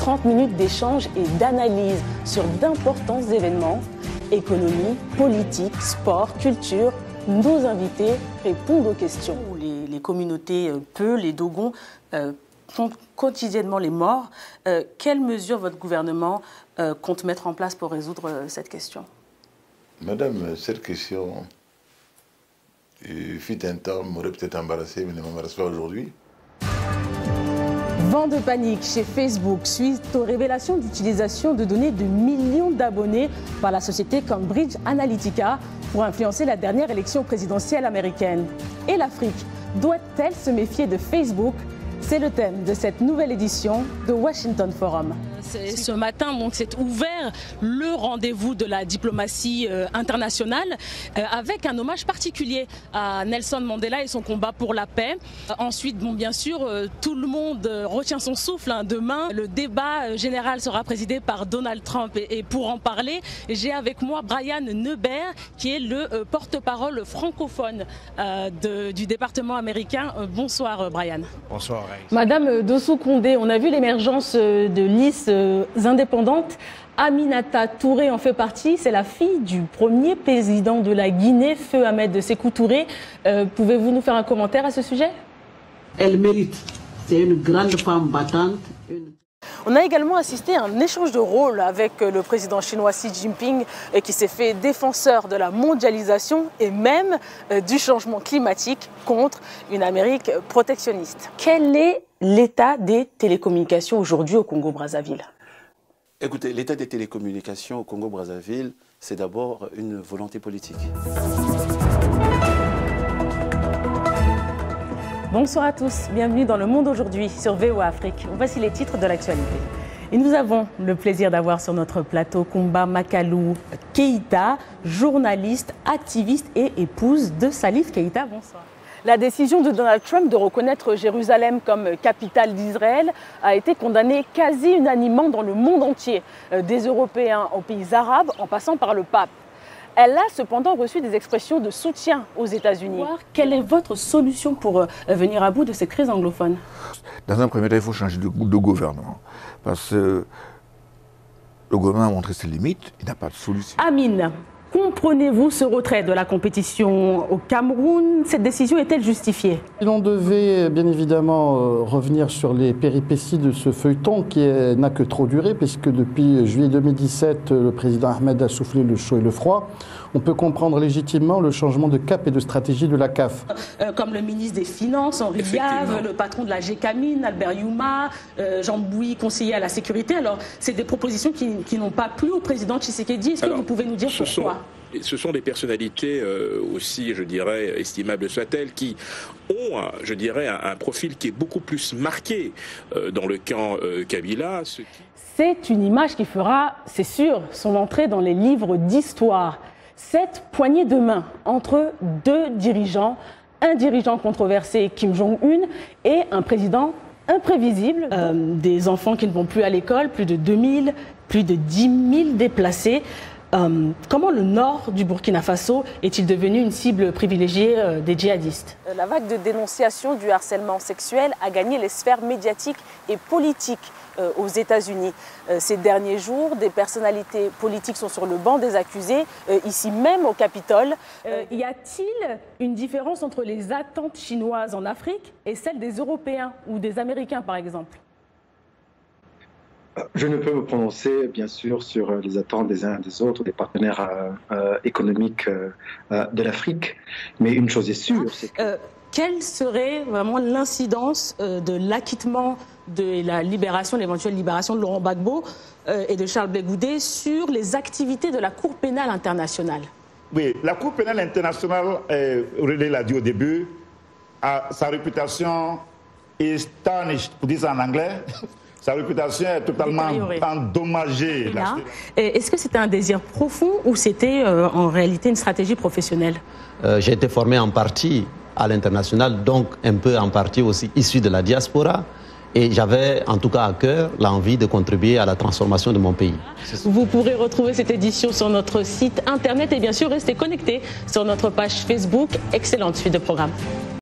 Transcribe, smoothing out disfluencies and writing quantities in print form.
30 minutes d'échange et d'analyse sur d'importants événements, économie, politique, sport, culture. Nos invités répondent aux questions. Les communautés Peu, les Dogons, comptent quotidiennement les morts. Quelles mesures votre gouvernement compte mettre en place pour résoudre cette question? Madame, cette question, il fut un temps, m'aurait peut-être embarrassé, mais ne m'embarrasse pas aujourd'hui. Vent de panique chez Facebook suite aux révélations d'utilisation de données de millions d'abonnés par la société Cambridge Analytica pour influencer la dernière élection présidentielle américaine. Et l'Afrique doit-elle se méfier de Facebook? C'est le thème de cette nouvelle édition de Washington Forum. Ce matin, s'est ouvert le rendez-vous de la diplomatie internationale avec un hommage particulier à Nelson Mandela et son combat pour la paix. Ensuite, bien sûr, tout le monde retient son souffle. Demain, le débat général sera présidé par Donald Trump. Et pour en parler, j'ai avec moi Brian Neubert, qui est le porte-parole francophone du département américain. Bonsoir, Brian. Bonsoir. Madame Dossou Condé, on a vu l'émergence de listes indépendantes. Aminata Touré en fait partie. C'est la fille du premier président de la Guinée, Feu Ahmed Sékou Touré. Pouvez-vous nous faire un commentaire à ce sujet? Elle mérite. C'est une grande femme battante. On a également assisté à un échange de rôles avec le président chinois Xi Jinping qui s'est fait défenseur de la mondialisation et même du changement climatique contre une Amérique protectionniste. Quel est l'état des télécommunications aujourd'hui au Congo-Brazzaville? Écoutez, l'état des télécommunications au Congo-Brazzaville, c'est d'abord une volonté politique. Bonsoir à tous, bienvenue dans Le Monde aujourd'hui sur VOA Afrique. Voici les titres de l'actualité. Et nous avons le plaisir d'avoir sur notre plateau Kumba Makalou Keïta, journaliste, activiste et épouse de Salif Keïta. Bonsoir. La décision de Donald Trump de reconnaître Jérusalem comme capitale d'Israël a été condamnée quasi unanimement dans le monde entier, des Européens aux pays arabes en passant par le pape. Elle a cependant reçu des expressions de soutien aux États-Unis. Quelle est votre solution pour venir à bout de cette crise anglophone? Dans un premier temps, il faut changer de gouvernement. Parce que le gouvernement a montré ses limites, il n'a pas de solution. Amine, comprenez-vous ce retrait de la compétition au Cameroun? Cette décision est-elle justifiée? On devait bien évidemment revenir sur les péripéties de ce feuilleton qui n'a que trop duré, puisque depuis juillet 2017, le président Ahmed a soufflé le chaud et le froid. On peut comprendre légitimement le changement de cap et de stratégie de la CAF. Comme le ministre des Finances, Henri Yave, le patron de la GECAMINE, Albert Youma, Jean Bouy, conseiller à la sécurité. Alors, c'est des propositions qui n'ont pas plu au président Tshisekedi. Est-ce que vous pouvez nous dire pourquoi? Ce sont des personnalités aussi, je dirais, estimables soient-elles, qui ont, je dirais, un profil qui est beaucoup plus marqué dans le camp Kabila. C'est une image qui fera, c'est sûr, son entrée dans les livres d'histoire. Cette poignée de main entre deux dirigeants, un dirigeant controversé, Kim Jong-un, et un président imprévisible, des enfants qui ne vont plus à l'école, plus de 2000, plus de 10 000 déplacés. Comment le nord du Burkina Faso est-il devenu une cible privilégiée des djihadistes? La vague de dénonciation du harcèlement sexuel a gagné les sphères médiatiques et politiques aux États-Unis. Ces derniers jours, des personnalités politiques sont sur le banc des accusés, ici même au Capitole. Y a-t-il une différence entre les attentes chinoises en Afrique et celles des Européens ou des Américains, par exemple? Je ne peux me prononcer, bien sûr, sur les attentes des uns et des autres, des partenaires économiques de l'Afrique. Mais une chose est sûre, c'est que... Quelle serait vraiment l'incidence de l'acquittement de la libération, l'éventuelle libération de Laurent Gbagbo et de Charles Blé Goudé sur les activités de la Cour pénale internationale? Oui, la Cour pénale internationale, Aurélien l'a dit au début, a sa réputation est tarnished, pour dire ça en anglais. Sa réputation est totalement endommagée. Est-ce que c'était un désir profond ou c'était en réalité une stratégie professionnelle? J'ai été formé en partie à l'international, donc un peu en partie aussi issu de la diaspora. Et j'avais en tout cas à cœur l'envie de contribuer à la transformation de mon pays. Vous pourrez retrouver cette édition sur notre site internet et bien sûr rester connecté sur notre page Facebook. Excellente suite de programme.